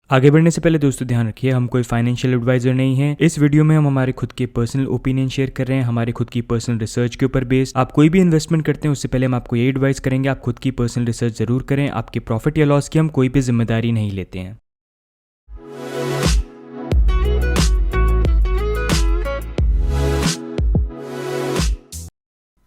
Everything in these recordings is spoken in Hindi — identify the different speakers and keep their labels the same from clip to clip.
Speaker 1: आगे बढ़ने से पहले दोस्तों ध्यान रखिए, हम कोई फाइनेंशियल एडवाइजर नहीं है। इस वीडियो में हम हमारे खुद के पर्सनल ओपिनियन शेयर कर रहे हैं, हमारे खुद की पर्सनल रिसर्च के ऊपर बेस्ड। आप कोई भी इन्वेस्टमेंट करते हैं उससे पहले हम आपको ये एडवाइस करेंगे आप खुद की पर्सनल रिसर्च जरूर करें। आपके प्रॉफिट या लॉस की हम कोई भी जिम्मेदारी नहीं लेते हैं।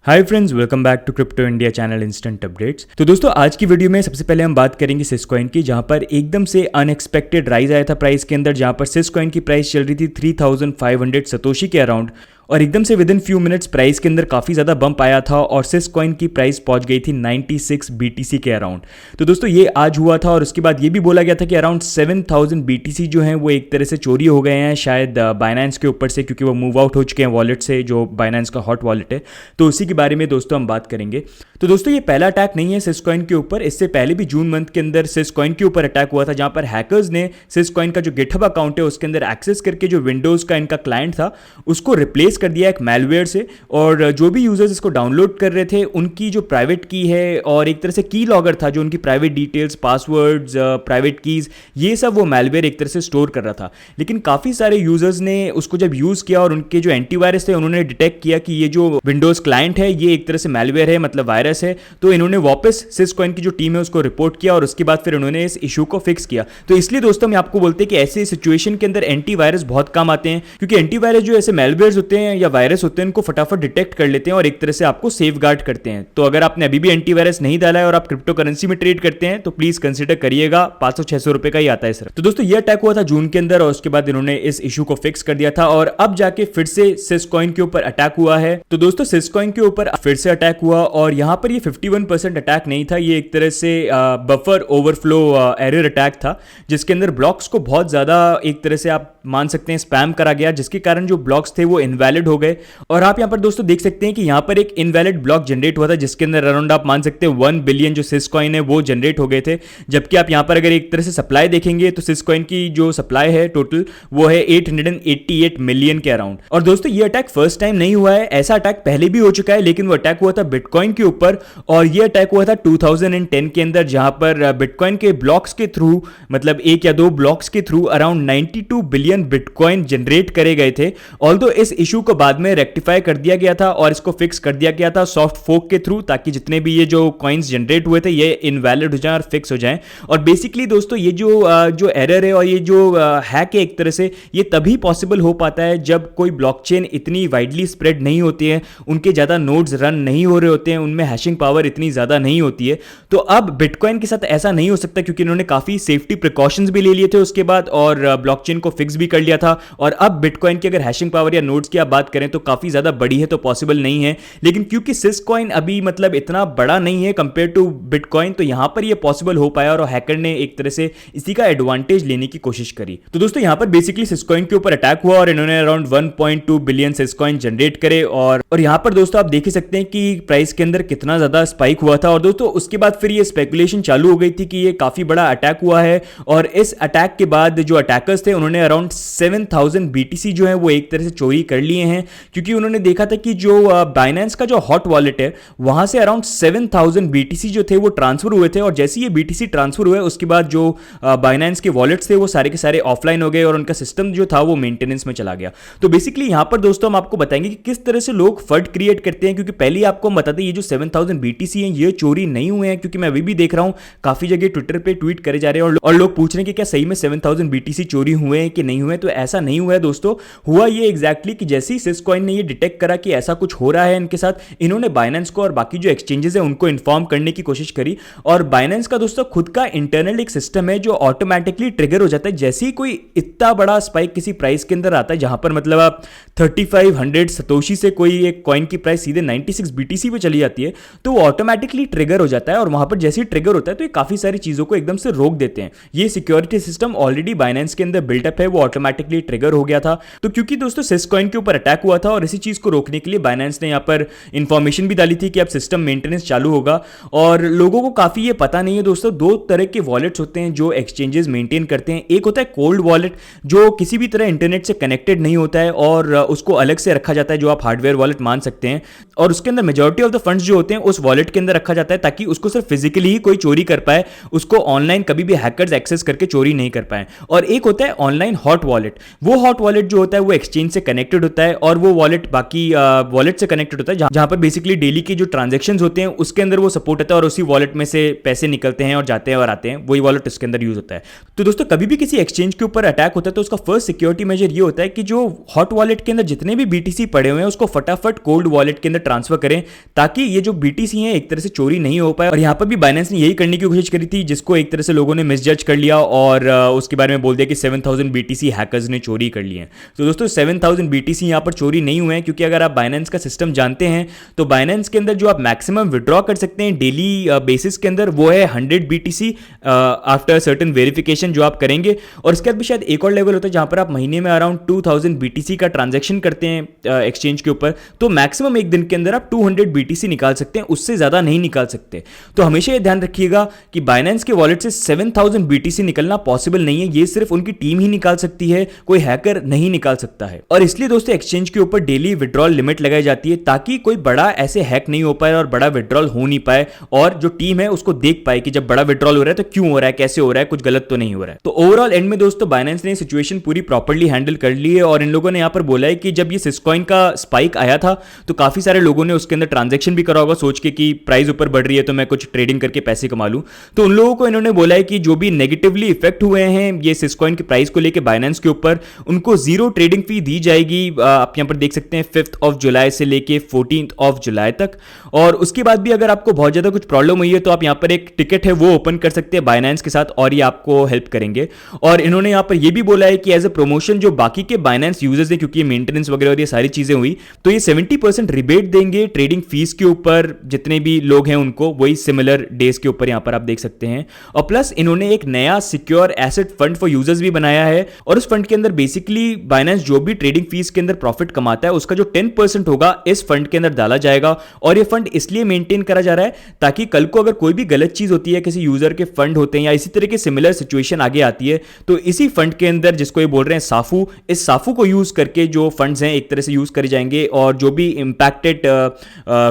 Speaker 1: Hi friends, welcome back to crypto India channel instant updates. तो दोस्तों आज की वीडियो में सबसे पहले हम बात करेंगे सिस्कॉइन की, जहां पर एकदम से अनएक्सपेक्टेड राइज आया था प्राइस के अंदर, जहां पर सिस्कॉइन की प्राइस चल रही थी 3500 सतोशी के अराउंड, और एकदम से with in few minutes price के अंदर काफ़ी ज़्यादा बंप आया था और सिस्कॉइन की प्राइस पहुंच गई थी 96 BTC के अराउंड। तो दोस्तों ये आज हुआ था और उसके बाद ये भी बोला गया था कि अराउंड 7000 BTC जो हैं वो एक तरह से चोरी हो गए हैं शायद बाइनेंस के ऊपर से, क्योंकि वो मूव आउट हो चुके हैं वॉलेट से, जो बाइनेंस का हॉट वॉलेट है। तो उसी के बारे में दोस्तों हम बात करेंगे। तो दोस्तों ये पहला अटैक नहीं है सिस्कॉइन के ऊपर, इससे पहले भी जून मंथ के अंदर सिस्कॉइन के ऊपर अटैक हुआ था, जहां पर हैकर्स ने सिस्कॉइन का जो गिटहब अकाउंट है उसके अंदर एक्सेस करके जो विंडोज़ का इनका क्लाइंट था उसको रिप्लेस कर दिया एक मैलवेयर से, और जो भी यूजर्स इसको डाउनलोड कर रहे थे उनकी जो प्राइवेट की है और एक तरह से की लॉगर था, जो उनकी private details, passwords, private keys, ये सब वो मैलवेयर एक तरह से स्टोर कर रहा था। लेकिन काफ़ी सारे यूजर्स ने उसको जब यूज़ किया और उनके जो एंटीवायरस थे उन्होंने डिटेक्ट किया कि ये जो विंडोज़ क्लाइंट है ये एक तरह से मैलवेयर है, मतलब वायरस है। तो इन्होंने वापस सिस्कॉइन की जो टीम है उसको रिपोर्ट किया और उसके बाद फिर उन्होंने इस इशू को फिक्स किया। तो इसलिए दोस्तों मैं आपको बोलते हैं कि ऐसे सिचुएशन के अंदर एंटीवायरस बहुत काम आते हैं, क्योंकि एंटीवायरस जो ऐसे मैलवेयर्स होते हैं या वायरस होते हैं उनको फटाफट डिटेक्ट कर लेते हैं और एक तरह से आपको सेफ गार्ड करते हैं। तो अगर आपने अभी भी एंटीवायरस नहीं डाला है और आप क्रिप्टो करेंसी में ट्रेड करते हैं तो प्लीज कंसीडर करिएगा, 500-600 रुपए का ही आता है सर। तो दोस्तों ये अटैक हुआ था जून के अंदर और उसके बाद इन्होंने इस इशू को फिक्स कर दिया था और अब जाके फिर से सिस्कॉइन के ऊपर अटैक हुआ है। तो दोस्तों सिस्कॉइन के ऊपर फिर से अटैक हुआ और यहां पर ये 51% अटैक नहीं था, ये एक तरह से बफर ओवरफ्लो एरर अटैक था, जिसके अंदर ब्लॉक्स को बहुत ज्यादा एक तरह से आप मान सकते हैं स्पैम करा गया, जिसके कारण जो ब्लॉक्स थे वो इनवैलिड हो गए। और आप यहां पर दोस्तों देख सकते हैं कि यहां पर एक इनवैलिड ब्लॉक जनरेट हुआ था, जिसके अंदर अराउंड आप मान सकते हैं 1 बिलियन जो सिस्कॉइन है वो जनरेट हो गए थे। जबकि आप यहां पर अगर एक तरह से सप्लाई देखेंगे तो सिस्कॉइन की जो सप्लाई है टोटल वो है 888 मिलियन के अराउंड। और दोस्तों ये अटैक फर्स्ट टाइम नहीं हुआ है, ऐसा अटैक पहले भी हो चुका है, लेकिन वो अटैक हुआ था बिटकॉइन के ऊपर और ये अटैक हुआ था 2010 के अंदर, जहां पर बिटकॉइन के ब्लॉक्स के थ्रू, मतलब एक या दो ब्लॉक्स के through around 92 billion bitcoin generate करे गए थे। ऑल्दो इस इशू को बाद में रेक्टिफाई कर दिया गया था और इसको फिक्स कर दिया गया था सॉफ्ट फोक के थ्रू, ताकि जितने भी ये जो कॉइन्स जनरेट हुए थे ये इनवैलिड हो जाएं और फिक्स हो जाएं। और बेसिकली दोस्तों ये जो एरर है और ये जो हैक है एक तरह से ये तभी पॉसिबल हो पाता है जब कोई ब्लॉकचेन इतनी वाइडली स्प्रेड नहीं होती है, उनके ज़्यादा नोड्स रन नहीं हो रहे होते हैं, उनमें हैशिंग पावर इतनी ज़्यादा नहीं होती है। तो अब बिटकॉइन के साथ ऐसा नहीं हो सकता, क्योंकि इन्होंने काफ़ी सेफ्टी प्रिकॉशंस भी ले लिए थे उसके बाद और ब्लॉकचेन को फिक्स भी कर लिया था। और अब बिटकॉइन की अगर हैशिंग पावर या नोड्स की आप बात करें तो काफ़ी ज़्यादा बड़ी है, तो पॉसिबल नहीं है। लेकिन क्योंकि सिस्कॉइन अभी मतलब इतना बड़ा नहीं है कंपेयर टू बिटकॉइन, तो यहां पर ये पॉसिबल हो पाया और हैकर ने एक तरह से इसी का एडवांटेज लेने की कोशिश करी। तो दोस्तों यहां पर बेसिकली सिस्कॉइन के ऊपर अटैक हुआ और इन्होंने अराउंड 1.2 बिलियन सिस्कॉइन जनरेट करे और यहां पर दोस्तों आप देख ही सकते हैं कि प्राइस के अंदर कितना ज्यादा स्पाइक हुआ था। और दोस्तों उसके बाद फिर ये स्पेकुलेशन चालू हो गई थी कि ये काफी बड़ा अटैक हुआ है और इस अटैक के बाद जो अटैकर्स थे उन्होंने अराउंड 7000 BTC जो है वो एक तरह से चोरी कर लिए हैं, क्योंकि उन्होंने देखा था कि जो बाइनेंस का जो हॉट वॉलेट है वहां से अराउंड 7000 BTC जो थे वो ट्रांसफर हुए थे और जैसे ये BTC ट्रांसफर हुए उसके बाद जो बाइनेंस के वॉलेट्स थे वो सारे के सारे ऑफलाइन हो गए और उनका सिस्टम जो था वो मेंटेनेंस में चला गया। तो बेसिकली यहां पर दोस्तों हम आपको बताएंगे कि किस तरह से लोग फंड क्रिएट करते हैं, क्योंकि पहले आपको हम बताते हैं ये जो 7000 BTC हैं ये चोरी नहीं हुए हैं, क्योंकि मैं अभी भी देख रहा हूं काफी जगह ट्विटर पे ट्वीट करे जा रहे हैं और लोग पूछ रहे हैं कि क्या सही में 7000 BTC चोरी हुए हैं कि नहीं हुए। तो ऐसा नहीं हुआ है दोस्तों, हुआ ये एग्जैक्टली कि जैसे ही सिस्कॉइन ने ये डिटेक्ट करा कि ऐसा कुछ हो रहा है इनके साथ, इन्होंने बाइनेंस को और बाकी जो एक्सचेंजेस है उनको इन्फॉर्म करने की कोशिश करी। और बाइनेंस का दोस्तों खुद का इंटरनल एक सिस्टम है जो ऑटोमेटिकली ट्रिगर हो जाता है जैसे ही कोई इतना बड़ा स्पाइक किसी प्राइस के अंदर आता है, जहां पर मतलब आप 3500 सतोशी से कोई एक कॉइन की प्राइस सीधे 96 BTC पे चली जाती है, तो वो ऑटोमेटिकली ट्रिगर हो जाता है और वहां पर जैसे ही ट्रिगर होता है तो ये काफी सारी चीजों को एकदम से रोक देते हैं। ये सिक्योरिटी सिस्टम ऑलरेडी बाइनेंस के अंदर बिल्टअप है, वो ऑटोमेटिकली ट्रिगर हो गया था। तो क्योंकि दोस्तों सिस्कॉइन के ऊपर अटैक हुआ था और इसी चीज़ को रोकने के लिए बाइनेंस ने यहाँ पर इंफॉर्मेशन भी डाली थी कि अब सिस्टम मेंटेनेंस चालू होगा। और लोगों को काफ़ी ये पता नहीं है दोस्तों, दो तरह के वॉलेट्स होते हैं जो एक्सचेंजेस मेंटेन करते हैं। एक होता है कोल्ड वॉलेट जो किसी भी तरह इंटरनेट से कनेक्टेड नहीं होता है और उसको अलग से रखा जाता है, जो आप हार्डवेयर वॉलेट मान सकते हैं, और उसके अंदर मेजॉरिटी ऑफ द फंड्स जो होते हैं उस वॉलेट के अंदर रखा जाता है ताकि उसको सिर्फ फिजिकली ही कोई चोरी कर पाए, उसको ऑनलाइन कभी भी हैकर्स एक्सेस करके चोरी नहीं कर पाए। और एक होता है ऑनलाइन हॉट वॉलेट। वो हॉट वॉलेट जो होता है वो एक्सचेंज से कनेक्टेड होता है और वो वॉलेट बाकी वॉलेट से कनेक्टेड होता है, जहां पर बेसिकली डेली के जो ट्रांजेक्शन होते हैं उसके अंदर वो सपोर्ट होता है और उसी वॉलेट में से पैसे निकलते हैं और जाते हैं और आते हैं, वही वॉलेट उसके अंदर यूज होता है। तो दोस्तों कभी भी किसी एक्सचेंज के ऊपर अटैक होता है तो उसका फर्स्ट सिक्योरिटी मेजर ये होता है कि जो हॉट वॉलेट के अंदर जितने भी बीटीसी पड़े हुए हैं उसको फटाफट कोल्ड वॉलेट के अंदर ट्रांसफर करें ताकि ये जो बीटीसी हैं एक तरह से चोरी नहीं हो पाए। और यहाँ पर भी बाइनेंस ने यही करने की कोशिश करी थी, जिसको एक तरह से लोगों ने मिसजज कर लिया और उसके बारे में बोल दिया कि 7000 बीटीसी हैकर्स ने चोरी कर लिए हैं। तो दोस्तों 7000 बीटीसी यहाँ पर चोरी नहीं हुए हैं, क्योंकि अगर आप बाइनेंस का सिस्टम जानते हैं तो बाइनेंस के अंदर जो आप मैक्सिमम विड्रॉ कर सकते हैं डेली बेसिस के अंदर वो है 100 बीटीसी आफ्टर सर्टेन वेरिफिकेशन जो आप करेंगे। और इसके बाद भी शायद एक और लेवल होता है जहां पर आप महीने में अराउंड 2000 बीटीसी का ट्रांजैक्शन करते हैं एक्सचेंज के ऊपर, तो मैक्सिमम एक दिन के अंदर आप 200 बीटीसी निकाल सकते हैं, उससे ज्यादा नहीं निकाल सकते। तो हमेशा ये ध्यान रखिएगा कि बाइनेंस के वॉलेट से 7000 बीटीसी निकलना पॉसिबल नहीं है, ये सिर्फ उनकी टीम ही निकाल सकती है, कोई हैकर नहीं निकाल सकता है। और इसलिए दोस्तों एक्सचेंज के ऊपर डेली विड्रॉल लिमिट लगाई जाती है ताकि कोई बड़ा ऐसे हैक नहीं हो पाए और बड़ा विड्रॉल हो नहीं पाए, और जो टीम है उसको देख पाए कि जब बड़ा विड्रॉल हो रहा है तो क्यों हो रहा है, कैसे हो रहा है, कुछ गलत तो नहीं हो रहा है। तो ओवरऑल एंड में दोस्तों बाइनेंस ने सिचुएशन पूरी प्रॉपर्ली हैंडल कर ली है और इन लोगों ने यहां पर बोला है कि जब ये सिस्कॉइन का स्पाइक आया था तो काफी सारे लोगों ने उसके अंदर ट्रांजैक्शन भी करा होगा सोच के कि प्राइस ऊपर बढ़ रही है तो मैं कुछ ट्रेडिंग करके पैसे कमा लूं। तो उन लोगों को इन्होंने बोला है कि जो भी नेगेटिवली इफेक्ट हुए हैं ये सिस्कॉइन के प्राइस को लेकर बाइनेंस के ऊपर, उनको 0 ट्रेडिंग फी दी जाएगी। आप यहां पर देख सकते हैं 5 जुलाई से लेके 14 जुलाई तक। और उसके बाद भी अगर आपको बहुत ज्यादा कुछ प्रॉब्लम हुई है तो आप यहां पर एक टिकट है वो ओपन कर सकते हैं बाइनेंस के साथ और ये आपको हेल्प करेंगे। और इन्होंने यहां पर ये भी बोला है कि एज अ प्रमोशन जो बाकी के बाइनेंस यूजर्स हैं, क्योंकि ये मेंटेनेंस वगैरह और ये सारी चीजें हुई, तो ये 70% रिबेट देंगे ट्रेडिंग फीस के ऊपर, जितने भी लोग हैं उनको वही सिमिलर डेज के ऊपर यहां पर आप देख सकते हैं। और प्लस इन्होंने एक नया secure asset fund for users भी बनाया है और उस फंड के अंदर बेसिकली बाइनेंस जो भी ट्रेडिंग फीस के अंदर प्रॉफिट कमाता है उसका जो 10% होगा इस फंड के अंदर डाला जाएगा। और ये फंड इसलिए मेंटेन करा जा रहा है ताकि कल को अगर कोई भी गलत चीज होती है, किसी यूजर के फंड होते हैं या इसी तरह की सिमिलर सिचुएशन आगे आती है, तो इसी फंड के अंदर जिसको ये बोल रहे हैं साफू, इस साफू को यूज करके जो फंड्स हैं एक तरह से यूज करे जाएंगे और जो भी इंपैक्टेड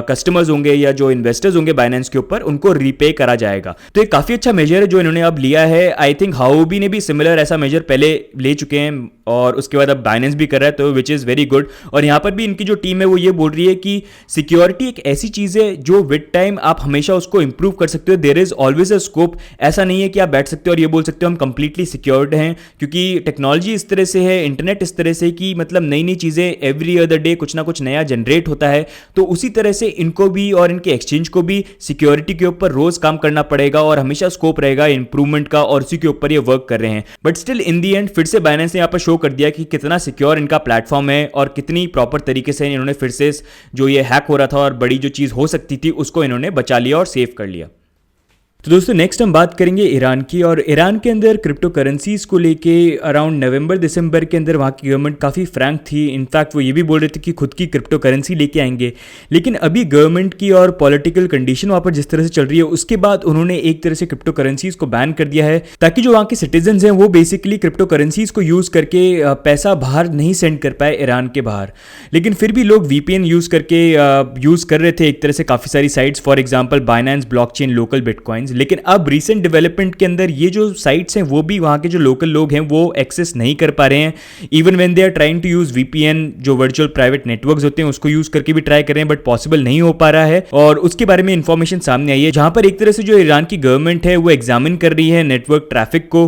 Speaker 1: कस्टमर्स होंगे या जो इन्वेस्टर्स होंगे बाइनेंस के ऊपर उनको रीपे करा जाएगा। तो ये काफी अच्छा मेजर है जो इन्होंने अब लिया है। आई थिंक हाउबी ने भी सिमिलर ऐसा मेजर पहले ले चुके हैं और उसके बाद अब बाइनेंस भी कर रहा है, तो विच इज वेरी गुड। और यहां पर भी इनकी जो टीम है वो ये बोल रही है कि सिक्योरिटी एक ऐसी चीज है जो विद टाइम आप हमेशा उसको इंप्रूव कर सकते हो। There is always a scope. ऐसा नहीं है कि आप बैठ सकते हो और ये बोल सकते हो हम कंप्लीटली सिक्योर्ड हैं, क्योंकि टेक्नोलॉजी इस तरह से है, इंटरनेट इस तरह से कि मतलब नई नई चीजें एवरी अदर डे कुछ ना कुछ नया जनरेट होता है। तो उसी तरह से इनको भी और इनके एक्सचेंज को भी सिक्योरिटी के ऊपर रोज काम करना पड़ेगा और हमेशा स्कोप रहेगा इंप्रूवमेंट का, और उसी के ऊपर ये वर्क कर रहे हैं। But still in the and फिर से बाइनेंस ने यहाँ पर शो कर दिया कि कितना सिक्योर इनका प्लेटफॉर्म है और कितनी प्रॉपर तरीके से इन्होंने फिर से जो ये हैक हो रहा था और बड़ी जो चीज हो सकती थी उसको इन्होंने बचा लिया और सेव कर लिया। तो दोस्तों नेक्स्ट हम बात करेंगे ईरान की। और ईरान के अंदर क्रिप्टो करेंसीज को लेके अराउंड नवंबर दिसंबर के अंदर वहाँ की गवर्नमेंट काफ़ी फ्रैंक थी। इनफैक्ट वो ये भी बोल रहे थे कि खुद की क्रिप्टो करेंसी लेके आएंगे। लेकिन अभी गवर्नमेंट की और पॉलिटिकल कंडीशन वहाँ पर जिस तरह से चल रही है उसके बाद उन्होंने एक तरह से क्रिप्टो करेंसीज को बैन कर दिया है ताकि जो वहाँ के सिटीजन्स हैं वो बेसिकली क्रिप्टो करेंसीज को यूज़ करके पैसा बाहर नहीं सेंड कर पाए ईरान के बाहर। लेकिन फिर भी लोग VPN यूज़ करके यूज़ कर रहे थे एक तरह से काफ़ी सारी sites, for example Binance, blockchain, local bitcoins. लेकिन अब रिसेंट डेवलपमेंट के अंदर ये जो साइट्स हैं वो भी वहाँ के जो लोकल लोग हैं वो एक्सेस नहीं कर पा रहे हैं। Even when they are trying to use VPN, जो वर्चुअल प्राइवेट नेटवर्क्स होते हैं उसको यूज करके भी ट्राई कर रहे हैं, बट पॉसिबल नहीं हो पा रहा है। और उसके बारे में इंफॉर्मेशन सामने आई है जहां पर एक तरह से जो ईरान की गवर्नमेंट है वो एग्जामिन कर रही है नेटवर्क ट्रैफिक को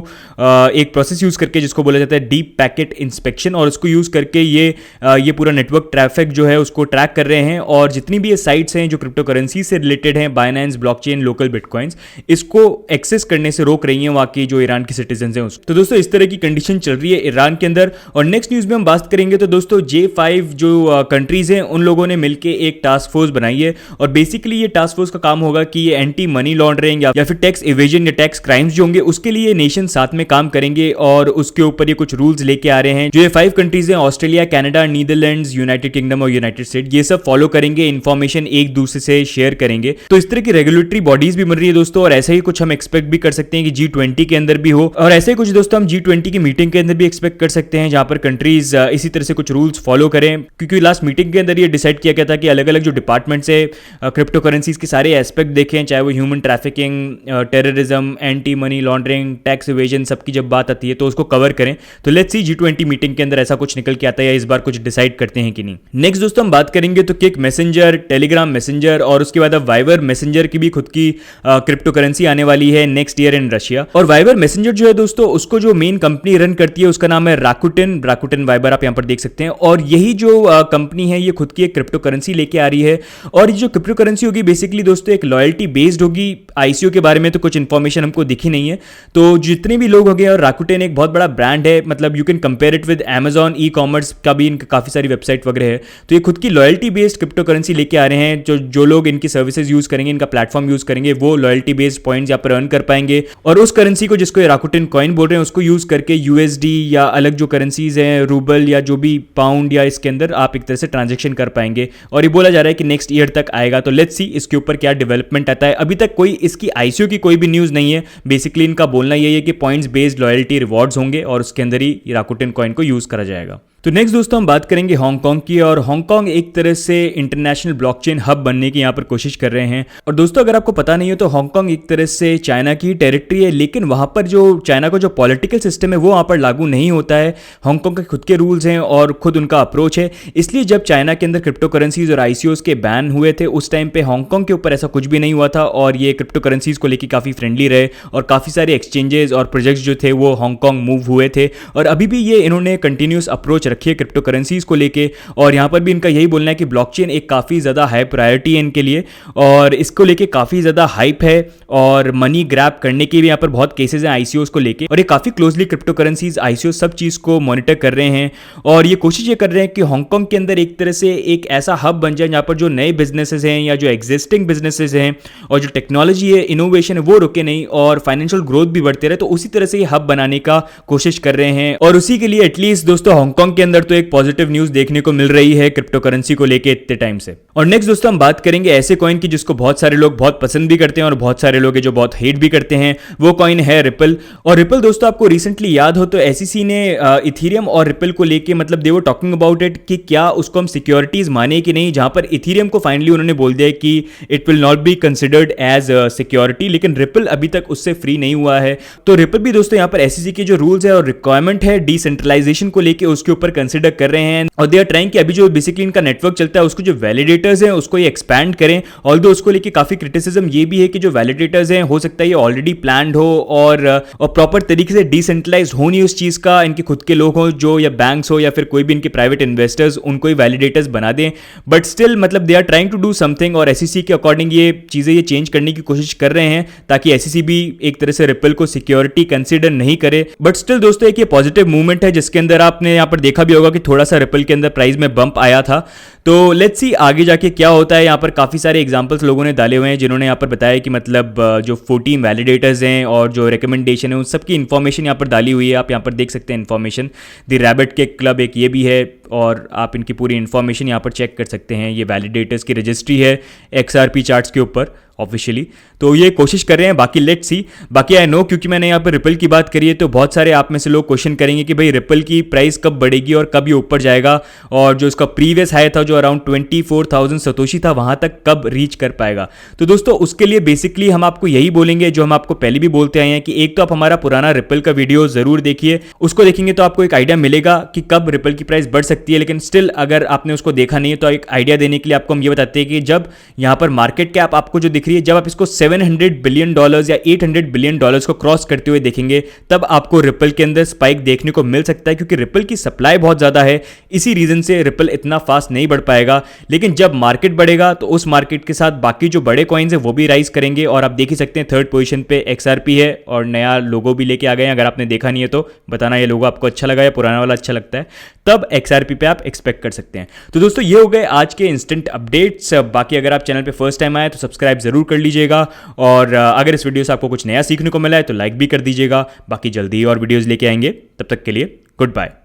Speaker 1: एक प्रोसेस यूज करके जिसको बोला जाता है डीप पैकेट इंस्पेक्शन, और उसको यूज करके ये पूरा नेटवर्क ट्रैफिक जो है उसको ट्रैक कर रहे हैं। और जितनी भी ये साइट्स हैं जो क्रिप्टो करेंसी से रिलेटेड हैं, बाइनेंस, ब्लॉकचेन, लोकल बिटकॉइंस, इसको एक्सेस करने से रोक रही हैं वहाँ की जो ईरान के सिटीजन हैं उसको। तो दोस्तों इस तरह की कंडीशन चल रही है ईरान के अंदर। और नेक्स्ट न्यूज़ में हम बात करेंगे तो दोस्तों J5 जो कंट्रीज हैं उन लोगों ने मिलकर एक टास्क फोर्स बनाई है और बेसिकली ये टास्क फोर्स का काम होगा कि ये एंटी मनी लॉन्ड्रिंग या फिर टैक्स इवेजन या टैक्स क्राइम्स जो होंगे उसके लिए नेशन साथ में काम करेंगे और उसके ऊपर ये कुछ रूल्स लेके आ रहे हैं। जो ये 5 कंट्रीज हैं Australia, Canada, Netherlands, United kingdom और यूनाइटेड स्टेट, ये सब फॉलो करेंगे, इंफॉर्मेशन एक दूसरे से शेयर करेंगे। तो इस तरह की रेगुलेटरी बॉडीज भी बन रही है दोस्तों और ऐसा ही कुछ हम एक्सपेक्ट भी कर सकते हैं कि G20 के अंदर भी हो और ऐसे ही कुछ दोस्तों हम G20 की मीटिंग के अंदर भी एक्सपेक्ट कर सकते हैं जहां पर कंट्रीज इसी तरह से कुछ रूल्स फॉलो करें। क्योंकि लास्ट मीटिंग के अंदर ये डिसाइड किया गया था कि अलग अलग जो डिपार्टमेंट्स है क्रिप्टो करेंसीज के सारे एस्पेक्ट देखें, चाहे वो human trafficking, terrorism, anti money laundering, tax evasion, सबकी जब बात आती है तो उसको कवर करें। तो लेट्स सी G20 मीटिंग के अंदर ऐसा कुछ निकल के आता है या इस बार कुछ डिसाइड करते हैं कि नहीं। नेक्स्ट दोस्तों हम बात करेंगे तो किक मैसेंजर, टेलीग्राम मैसेंजर और उसके बाद अब वाइबर मैसेंजर की भी खुद की क्रिप्टो करेंसी आने वाली है नेक्स्ट ईयर इन रशिया। और वाइबर मैसेंजर जो है दोस्तों उसको जो मेन कंपनी रन करती है उसका नाम है राकुटेन वाइबर, आप यहां पर देख सकते हैं। और यही जो कंपनी है ये खुद की एक क्रिप्टो करेंसी लेके आ रही है और ये जो क्रिप्टो करेंसी होगी बेसिकली दोस्तों एक लॉयल्टी बेस्ड होगी। ICO के बारे में तो कुछ इंफॉर्मेशन हमको दिखी नहीं है। तो जितने भी लोग हो गए, और राकुटेन एक बहुत बड़ा ब्रांड है, मतलब you can compare it with Amazon e-commerce का भी इनका काफी सारी वेबसाइट वगैरह है। तो ये खुद की लॉयल्टी बेस्ड क्रिप्टो करेंसी लेके आ रहे हैं। जो लोग इनकी सर्विसेज यूज करेंगे, इनका प्लेटफॉर्म यूज करेंगे, वो लॉयल्टी बेस्ड पॉइंट्स यहाँ पर अर्न कर पाएंगे और उस करेंसी को जिसको राकुटेन कॉइन बोल रहे हैं उसको यूज करके USD या अलग जो करेंसीज हैं, रूबल या जो भी पाउंड, या इसके अंदर आप एक तरह से ट्रांजेक्शन कर पाएंगे। और ये बोला जा रहा है कि नेक्स्ट ईयर तक आएगा। तो लेट्स सी इसके ऊपर क्या डेवलपमेंट आता है। अभी तक कोई इसकी ICO की कोई भी न्यूज नहीं है। बेसिकली इनका बोलना यही है कि पॉइंट्स बेस्ड लॉयल्टी रिवॉर्ड्स होंगे और उसके अंदर ही राकुटेन कॉइन को यूज करा जाएगा। तो नेक्स्ट दोस्तों हम बात करेंगे हांगकांग की और हांगकांग एक तरह से इंटरनेशनल ब्लॉकचेन हब बनने की यहाँ पर कोशिश कर रहे हैं। और दोस्तों अगर आपको पता नहीं हो तो हांगकांग एक तरह से चाइना की टेरिटरी है, लेकिन वहाँ पर जो चाइना का जो पॉलिटिकल सिस्टम है वो वहाँ पर लागू नहीं होता है। हांगकांग के खुद के रूल्स हैं और खुद उनका अप्रोच है। इसलिए जब चाइना के अंदर क्रिप्टो करेंसीज और ICOs के बैन हुए थे उस टाइम पे हांगकांग के ऊपर ऐसा कुछ भी नहीं हुआ था और ये क्रिप्टो करेंसीज को लेकर काफ़ी फ्रेंडली रहे और काफ़ी सारे एक्सचेंजेस और प्रोजेक्ट्स जो थे वो हांगकांग मूव हुए थे। और अभी भी ये इन्होंने कंटिन्यूस अप्रोच रखी है क्रिप्टो करेंसी को लेके। और यहां पर भी इनका यही बोलना है कि ब्लॉकचेन एक काफी ज्यादा हाई प्रायोरिटी है इनके लिए और इसको लेके काफी ज्यादा हाइप है और मनी ग्रैब करने के भी यहां पर बहुत केसेस हैं ICOs को लेके। और ये काफी क्लोजली क्रिप्टो करेंसीज, ICOs सब चीज को मॉनिटर कर रहे हैं और ये कोशिश ये कर रहे हैं कि हांगकांग के अंदर एक तरह से एक ऐसा हब बन जाए जहां पर जो नए बिजनेसेस हैं या जो एग्जिस्टिंग बिजनेसेस हैं और जो टेक्नोलॉजी है, इनोवेशन है, वो रुके नहीं और फाइनेंशियल ग्रोथ भी बढ़ते रहे। तो उसी तरह से ये हब बनाने का कोशिश कर रहे हैं और उसी के लिए एटलीस्ट दोस्तों हांगकांग के अंदर तो एक पॉजिटिव न्यूज देखने को मिल रही है क्रिप्टो करेंसी को लेके इतने टाइम से। और नेक्स्ट दोस्तों हम बात करेंगे ऐसे कॉइन की जिसको बहुत सारे लोग बहुत पसंद भी करते हैं और बहुत सारे लोग जो बहुत हेट भी करते हैं। वो कॉइन है रिपल। और रिपल दोस्तों आपको रिसेंटली याद हो तो SEC ने इथीरियम और रिपल को लेके मतलब दे वर टॉकिंग अबाउट इट कि क्या उसको हम सिक्योरिटीज माने कि नहीं, जहां पर इथीरियम को फाइनली उन्होंने बोल दिया कि it will not be considered as security, लेकिन रिपल अभी तक उससे फ्री नहीं हुआ है। तो रिपल भी दोस्तों यहाँ पर SEC के जो रूल्स है और रिक्वायरमेंट है डिसेंट्रलाइजेशन को लेके उसके ऊपर कंसिडर कर रहे हैं और दे आर ट्राइंग कि अभी जो बेसिकली इनका नेटवर्क चलता है उसको जो वैलिडेटर्स हैं उसको ये एक्सपैंड करें। ऑल्दो उसको लेके काफी क्रिटिसिज्म ये भी है कि जो वैलिडेटर्स हैं हो सकता है ये ऑलरेडी प्लान्ड हो और प्रॉपर तरीके से डिसेंट्रलाइज हो नहीं उस चीज का, इनके खुद के लोग हो जो या बैंक्स हो या फिर कोई भी इनके प्राइवेट इन्वेस्टर्स उनको ही वैलिडेटर्स बना दें। बट स्टिल मतलब they are trying to do something और SEC के अकॉर्डिंग ये चीजें ये चेंज करने की कोशिश कर रहे हैं ताकि SEC भी एक तरह से रिपल को सिक्योरिटी कंसिडर नहीं करे। बट स्टिल दोस्तों एक ये पॉजिटिव मूवमेंट है जिसके अंदर आपने यहाँ पर देखा भी होगा कि थोड़ा सा रिपल के अंदर प्राइस में बंप आया था। तो लेट्स सी आगे जाके क्या होता है। यहाँ पर काफ़ी सारे एग्जांपल्स लोगों ने डाले हुए हैं जिन्होंने यहाँ पर बताया कि मतलब जो 14 वैलिडेटर्स हैं और जो रिकमेंडेशन है उन सबकी इन्फॉर्मेशन यहाँ पर डाली हुई है। आप यहाँ पर देख सकते हैं इन्फॉर्मेशन। द रैबिट के क्लब एक ये भी है और आप इनकी पूरी इन्फॉर्मेशन यहाँ पर चेक कर सकते हैं। ये वैलिडेटर्स की रजिस्ट्री है XRP चार्ट्स के ऊपर ऑफिशियली। तो ये कोशिश कर रहे हैं, बाकी लेट्स सी। बाकी आई नो क्योंकि मैंने यहाँ पर रिपल की बात करी है तो बहुत सारे आप में से लोग क्वेश्चन करेंगे कि भाई रिपल की प्राइस कब बढ़ेगी और कब ये ऊपर जाएगा और जो इसका प्रीवियस हाई था जो अराउंड 24,000 सतोशी था वहां तक कब रीच कर पाएगा। तो दोस्तों उसके लिए बेसिकली हम आपको यही बोलेंगे जो हम आपको पहले भी बोलते आए हैं कि एक तो आप हमारा पुराना रिपल का वीडियो जरूर देखिए, उसको देखेंगे तो आपको एक आइडिया मिलेगा कि कब रिपल की प्राइस बढ़ सकती है। लेकिन स्टिल अगर आपने उसको देखा नहीं है तो एक आइडिया देने के लिए आपको हम ये बताते हैं कि जब यहाँ पर मार्केट कैप आपको जो दिख रही है, जब आप इसको $700 बिलियन या $800 बिलियन को क्रॉस करते हुए देखेंगे तब आपको रिपल के अंदर स्पाइक देखने को मिल सकता है, क्योंकि रिपल की सप्लाई बहुत ज़्यादा है। इसी रीजन से रिपल इतना फास्ट नहीं बढ़ पाएगा। लेकिन जब मार्केट बढ़ेगा तो उस मार्केट के साथ बाकी जो बड़े कॉइन्स हैं वो भी राइज करेंगे। और आप देख ही सकते हैं थर्ड पोजीशन पे XRP है और नया लोगो भी लेके आ गए हैं। अगर आपने देखा नहीं है तो बताना ये लोगो आपको अच्छा लगा या पुराना वाला अच्छा लगता है, तब XRP पे आप एक्सपेक्ट कर सकते हैं। तो दोस्तों ये हो गए आज के इंस्टेंट अपडेट्स। बाकी अगर आप चैनल पे फर्स्ट टाइम आए तो सब्सक्राइब जरूर कर लीजिएगा, और अगर इस वीडियो से आपको कुछ नया सीखने को मिला है तो लाइक भी कर दीजिएगा। बाकी जल्दी ही और वीडियोस लेके आएंगे, तब तक के लिए गुड बाय।